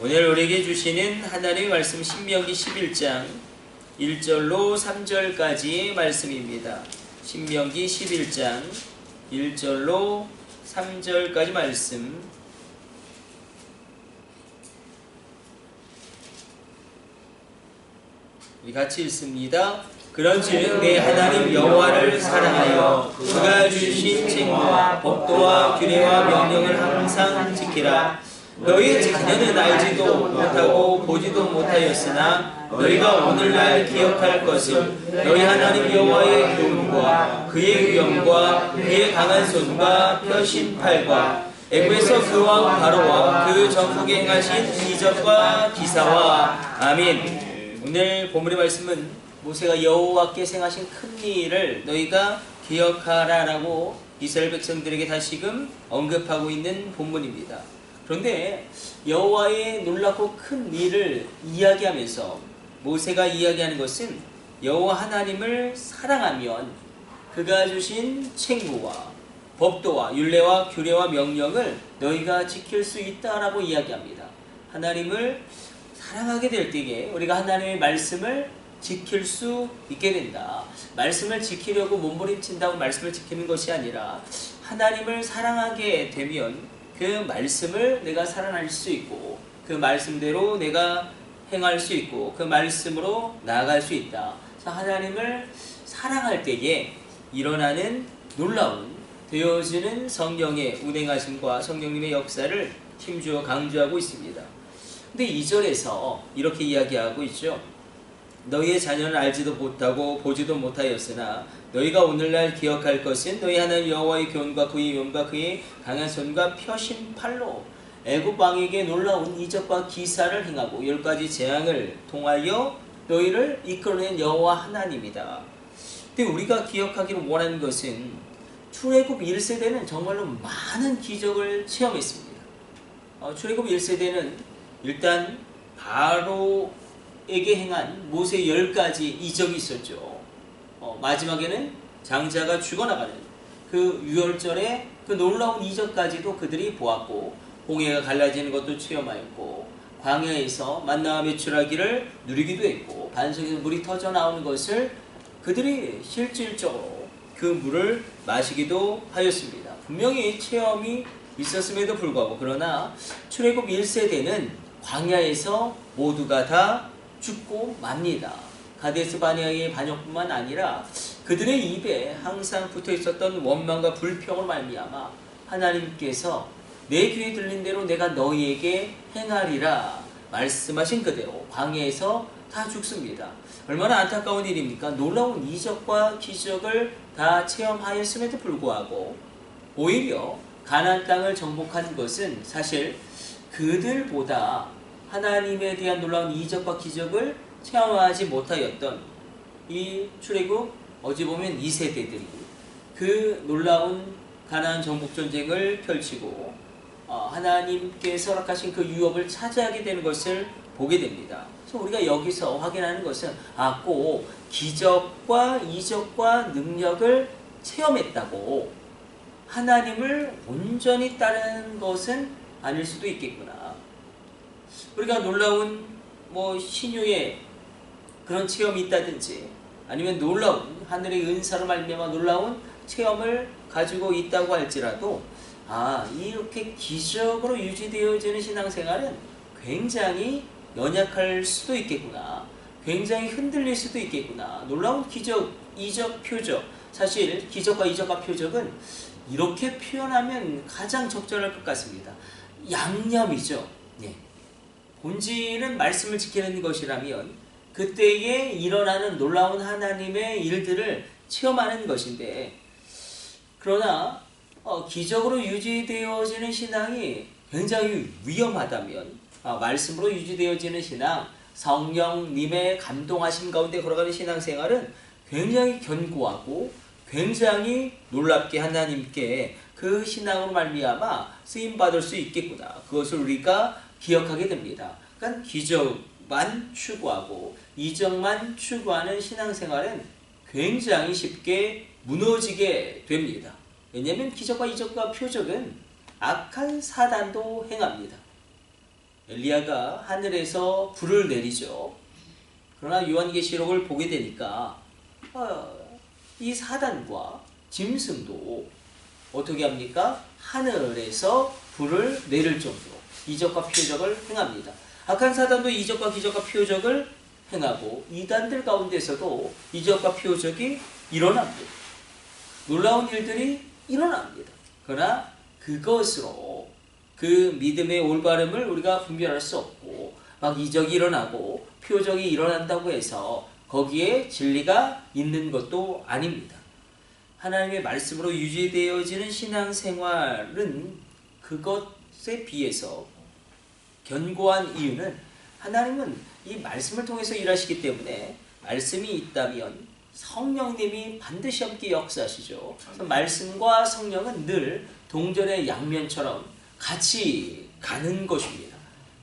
오늘 우리에게 주시는 하나님의 말씀 신명기 11장 1절로 3절까지의 말씀입니다. 신명기 11장 1절로 3절까지 말씀. 우리 같이 읽습니다. 그런즉 내 하나님 여호와를 사랑하여 그가 주신 책과 법도와 규례와 명령을 항상 지키라. 너희의 자녀는 알지도 못하고 보지도 못하였으나 너희가 오늘날 기억할 것은 너희 하나님 여호와의 교훈과 그의 위엄과 그의 강한 손과 펴신 팔과 애굽에서 그 왕 바로와 그 전국에 행하신 이적과 기사와. 아멘. 오늘 본문의 말씀은 모세가 여호와께서 행하신 큰 일을 너희가 기억하라라고 이스라엘 백성들에게 다시금 언급하고 있는 본문입니다. 그런데 여호와의 놀랍고 큰 일을 이야기하면서 모세가 이야기하는 것은 여호와 하나님을 사랑하면 그가 주신 책무와 법도와 율례와 규례와 명령을 너희가 지킬 수 있다라고 이야기합니다. 하나님을 사랑하게 될 때에 우리가 하나님의 말씀을 지킬 수 있게 된다. 말씀을 지키려고 몸부림친다고 말씀을 지키는 것이 아니라 하나님을 사랑하게 되면 그 말씀을 내가 살아날 수 있고 그 말씀대로 내가 행할 수 있고 그 말씀으로 나아갈 수 있다. 하나님을 사랑할 때에 일어나는 놀라운 되어지는 성령의 운행하심과 성령님의 역사를 힘주어 강조하고 있습니다. 근데 2절에서 이렇게 이야기하고 있죠. 너희의 자녀는 알지도 못하고 보지도 못하였으나 너희가 오늘날 기억할 것은 너희 하나님 여호와의 교훈과 그의 위엄과 그의 강한 손과 펴신 팔로 애굽 왕에게 놀라운 이적과 기사를 행하고 10가지 재앙을 통하여 너희를 이끌어낸 여호와 하나님이다. 근데 우리가 기억하기를 원하는 것은 출애굽 1세대는 정말로 많은 기적을 체험했습니다. 출애굽 1세대는 일단 바로에게 행한 모세 10가지 이적이 있었죠. 마지막에는 장자가 죽어나가는 그 유월절에 그 놀라운 이적까지도 그들이 보았고, 홍해가 갈라지는 것도 체험하였고, 광야에서 만나와 메추라기를 누리기도 했고, 반석에서 물이 터져 나오는 것을 그들이 실질적으로 그 물을 마시기도 하였습니다. 분명히 체험이 있었음에도 불구하고, 그러나 출애굽 1세대는 광야에서 모두가 다 죽고 맙니다. 가데스 바네아의 반역뿐만 아니라 그들의 입에 항상 붙어 있었던 원망과 불평으로 말미암아 하나님께서 내 귀에 들린 대로 내가 너희에게 행하리라 말씀하신 그대로 광야에서 다 죽습니다. 얼마나 안타까운 일입니까? 놀라운 이적과 기적을 다 체험하였음에도 불구하고 오히려 가나안 땅을 정복한 것은 사실 그들보다 하나님에 대한 놀라운 이적과 기적을 체험하지 못하였던 이 출애굽 어찌 보면 2세대들이 그 놀라운 가나안 정복 전쟁을 펼치고 하나님께서 허락하신 그 유업을 차지하게 되는 것을 보게 됩니다. 그래서 우리가 여기서 확인하는 것은 꼭 기적과 이적과 능력을 체험했다고 하나님을 온전히 따르는 것은 아닐 수도 있겠구나. 우리가 놀라운 신유의 그런 체험이 있다든지 아니면 놀라운 하늘의 은사로 말미암아 놀라운 체험을 가지고 있다고 할지라도 이렇게 기적으로 유지되어지는 신앙생활은 굉장히 연약할 수도 있겠구나. 굉장히 흔들릴 수도 있겠구나. 놀라운 기적, 이적, 표적. 사실 기적과 이적과 표적은 이렇게 표현하면 가장 적절할 것 같습니다. 양념이죠. 네. 본질은 말씀을 지키는 것이라면 그때에 일어나는 놀라운 하나님의 일들을 체험하는 것인데, 그러나 기적으로 유지되어지는 신앙이 굉장히 위험하다면 말씀으로 유지되어지는 신앙, 성령님의 감동하심 가운데 걸어가는 신앙생활은 굉장히 견고하고 굉장히 놀랍게 하나님께 그 신앙으로 말미암아 쓰임받을 수 있겠구나. 그것을 우리가 기억하게 됩니다. 그러니까 기적만 추구하고 이적만 추구하는 신앙생활은 굉장히 쉽게 무너지게 됩니다. 왜냐하면 기적과 이적과 표적은 악한 사단도 행합니다. 엘리야가 하늘에서 불을 내리죠. 그러나 요한계시록을 보게 되니까 이 사단과 짐승도 어떻게 합니까? 하늘에서 불을 내릴 정도로 이적과 표적을 행합니다. 악한 사단도 이적과 기적과 표적을 행하고 이단들 가운데서도 이적과 표적이 일어납니다. 놀라운 일들이 일어납니다. 그러나 그것으로 그 믿음의 올바름을 우리가 분별할 수 없고 막 이적이 일어나고 표적이 일어난다고 해서 거기에 진리가 있는 것도 아닙니다. 하나님의 말씀으로 유지되어지는 신앙생활은 그것에 비해서 견고한 이유는 하나님은 이 말씀을 통해서 일하시기 때문에 말씀이 있다면 성령님이 반드시 함께 역사하시죠. 그래서 말씀과 성령은 늘 동전의 양면처럼 같이 가는 것입니다.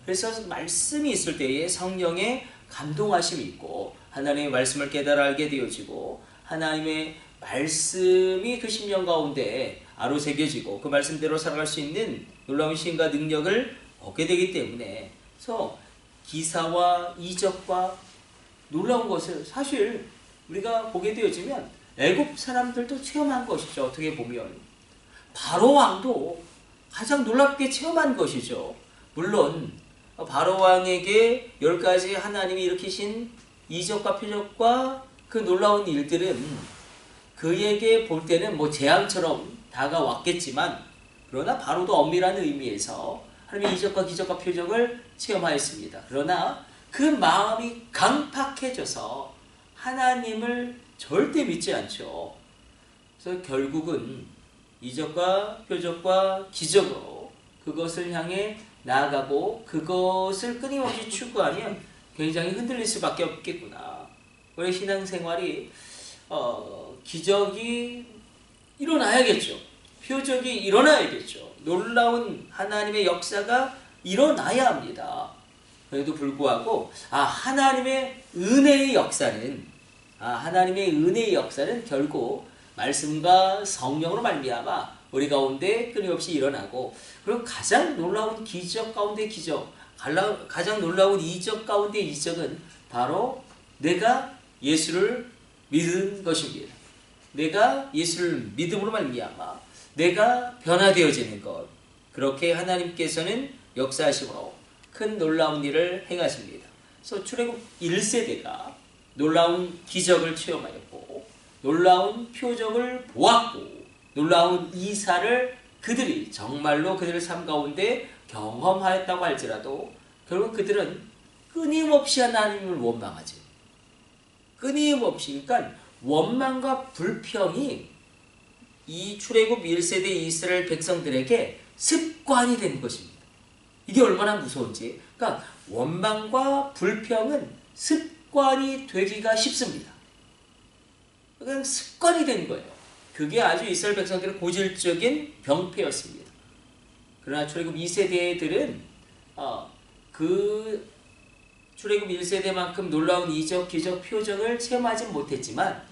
그래서 말씀이 있을 때에 성령의 감동하심이 있고 하나님의 말씀을 깨달아 알게 되어지고 하나님의 말씀이 그 심령 가운데 아로새겨지고 그 말씀대로 살아갈 수 있는 놀라운 신과 능력을 얻게 되기 때문에 그래서 기사와 이적과 놀라운 것을 사실 우리가 보게 되어지면 애굽 사람들도 체험한 것이죠. 어떻게 보면 바로 왕도 가장 놀랍게 체험한 것이죠. 물론 바로 왕에게 10가지 하나님이 일으키신 이적과 표적과 그 놀라운 일들은 그에게 볼 때는 뭐 재앙처럼 다가왔겠지만 그러나 바로도 엄밀한 의미에서 하나님의 이적과 기적과 표적을 체험하였습니다. 그러나 그 마음이 강팍해져서 하나님을 절대 믿지 않죠. 그래서 결국은 이적과 표적과 기적으로 그것을 향해 나아가고 그것을 끊임없이 추구하면 굉장히 흔들릴 수밖에 없겠구나. 우리 신앙생활이 기적이 일어나야겠죠. 표적이 일어나야겠죠. 놀라운 하나님의 역사가 일어나야 합니다. 그래도 불구하고 하나님의 은혜의 역사는 결국 말씀과 성령으로 말미암아 우리 가운데 끊임없이 일어나고 그리고 가장 놀라운 기적 가운데 기적, 가장 놀라운 이적 가운데 이적은 바로 내가 예수를 믿은 것입니다. 내가 예수를 믿음으로 말미암아 내가 변화되어지는 것. 그렇게 하나님께서는 역사하심으로 큰 놀라운 일을 행하십니다. 그래서 출애굽 1세대가 놀라운 기적을 체험하였고 놀라운 표적을 보았고 놀라운 이사를 그들이 정말로 그들의 삶 가운데 경험하였다고 할지라도 결국 그들은 끊임없이 하나님을 원망하지. 끊임없이 그러니까 원망과 불평이 이 출애굽 1세대 이스라엘 백성들에게 습관이 된 것입니다. 이게 얼마나 무서운지. 그러니까 원망과 불평은 습관이 되기가 쉽습니다. 그냥 습관이 된 거예요. 그게 아주 이스라엘 백성들의 고질적인 병폐였습니다. 그러나 출애굽 2세대들은 그 출애굽 1세대만큼 놀라운 이적, 기적, 표적을 체험하지 못했지만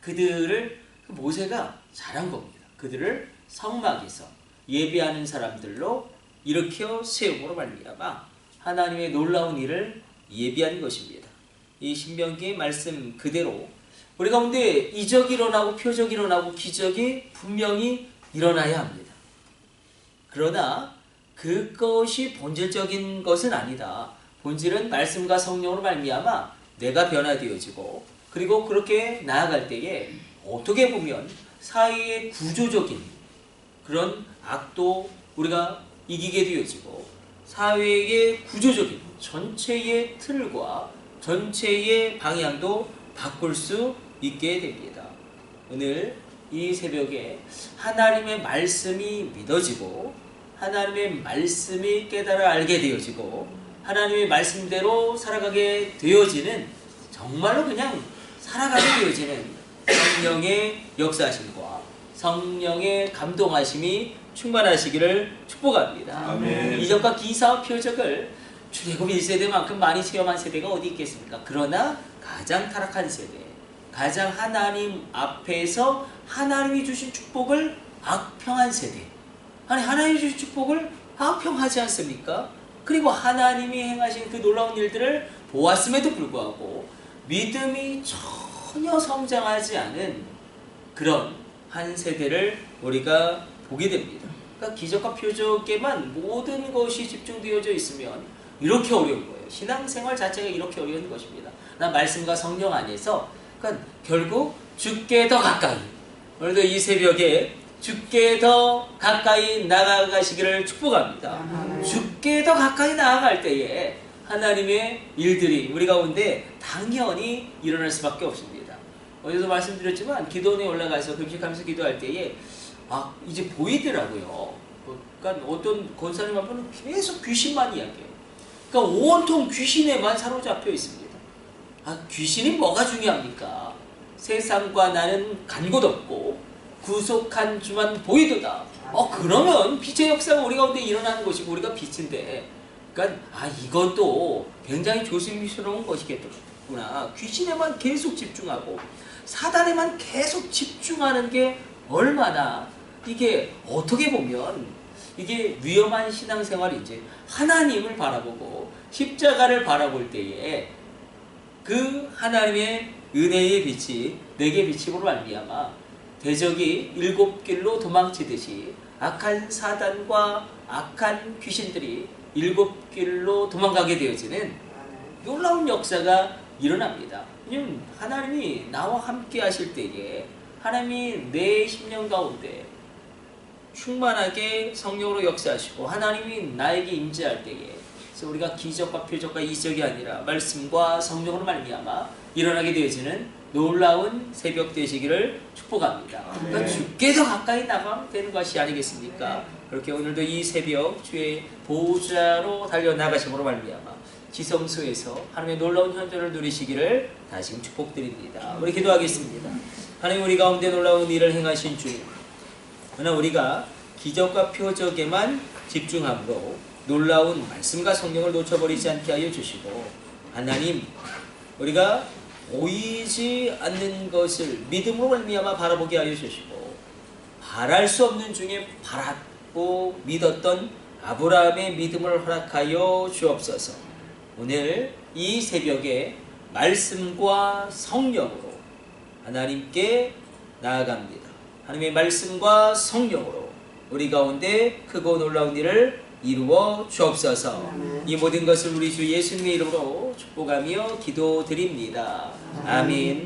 그들을 모세가 잘한 겁니다. 그들을 성막에서 예배하는 사람들로 일으켜 세움으로 말미암아 하나님의 놀라운 일을 예비하는 것입니다. 이 신명기의 말씀 그대로 우리 가운데 이적이 일어나고 표적이 일어나고 기적이 분명히 일어나야 합니다. 그러나 그것이 본질적인 것은 아니다. 본질은 말씀과 성령으로 말미암아 내가 변화되어지고 그리고 그렇게 나아갈 때에 어떻게 보면 사회의 구조적인 그런 악도 우리가 이기게 되어지고 사회의 구조적인 전체의 틀과 전체의 방향도 바꿀 수 있게 됩니다. 오늘 이 새벽에 하나님의 말씀이 믿어지고 하나님의 말씀이 깨달아 알게 되어지고 하나님의 말씀대로 살아가게 되어지는 정말로 그냥 살아가게 되어지는 성령의 역사하심과 성령의 감동하심이 충만하시기를 축복합니다. 아멘. 이적과 기사와 표적을 출애굽 1세대만큼 많이 체험한 세대가 어디 있겠습니까? 그러나 가장 타락한 세대, 가장 하나님 앞에서 하나님이 주신 축복을 악평한 세대. 아니 하나님이 주신 축복을 악평하지 않습니까? 그리고 하나님이 행하신 그 놀라운 일들을 보았음에도 불구하고 믿음이 전혀 성장하지 않은 그런 한 세대를 우리가 보게 됩니다. 그러니까 기적과 표적에만 모든 것이 집중되어져 있으면 이렇게 어려운 거예요. 신앙생활 자체가 이렇게 어려운 것입니다. 나 말씀과 성령 안에서 그러니까 결국 주께 더 가까이, 오늘도 이 새벽에 주께 더 가까이 나아가시기를 축복합니다. 주께 더 가까이 나아갈 때에 하나님의 일들이 우리 가운데 당연히 일어날 수밖에 없습니다. 어제도 말씀드렸지만 기도원에 올라가서 금식하면서 기도할 때에 이제 보이더라고요. 그러니까 어떤 권사님 한 분은 계속 귀신만 이야기해요. 그러니까 온통 귀신에만 사로잡혀 있습니다. 귀신이 뭐가 중요합니까? 세상과 나는 간 곳 없고 구속한 주만 보이도다. 그러면 빛의 역사가 우리 가운데 일어나는 것이고 우리가 빛인데, 그러니까 이것도 굉장히 조심스러운 것이겠구나. 귀신에만 계속 집중하고 사단에만 계속 집중하는 게 얼마나 이게 어떻게 보면 이게 위험한 신앙생활인지, 하나님을 바라보고 십자가를 바라볼 때에 그 하나님의 은혜의 빛이 내게 비침으로 말미암아 대적이 일곱 길로 도망치듯이 악한 사단과 악한 귀신들이 일곱 길로 도망가게 되어지는 놀라운 역사가 일어납니다. 왜냐하면 하나님이 나와 함께 하실 때에 하나님이 내 심령 가운데 충만하게 성령으로 역사하시고 하나님이 나에게 임재할 때에, 그래서 우리가 기적과 표적과 이적이 아니라 말씀과 성령으로 말미암아 일어나게 되어지는 놀라운 새벽 되시기를 축복합니다. 그러니까 주께 더 가까이 나가면 되는 것이 아니겠습니까? 그렇게 오늘도 이 새벽 주의 보좌로 달려나가심으로 말미암아 지성소에서 하나님의 놀라운 현존을 누리시기를 다시 축복드립니다. 우리 기도하겠습니다. 하나님, 우리 가운데 놀라운 일을 행하신 주님, 그러나 우리가 기적과 표적에만 집중함으로 놀라운 말씀과 성령을 놓쳐버리지 않게 하여 주시고, 하나님, 우리가 보이지 않는 것을 믿음으로 말미암아 바라보게 하여 주시고, 바랄 수 없는 중에 바랐고 믿었던 아브라함의 믿음을 허락하여 주옵소서. 오늘 이 새벽에 말씀과 성령으로 하나님께 나아갑니다. 하나님의 말씀과 성령으로 우리 가운데 크고 놀라운 일을 이루어 주옵소서. 이 모든 것을 우리 주 예수님의 이름으로 축복하며 기도드립니다. 아멘.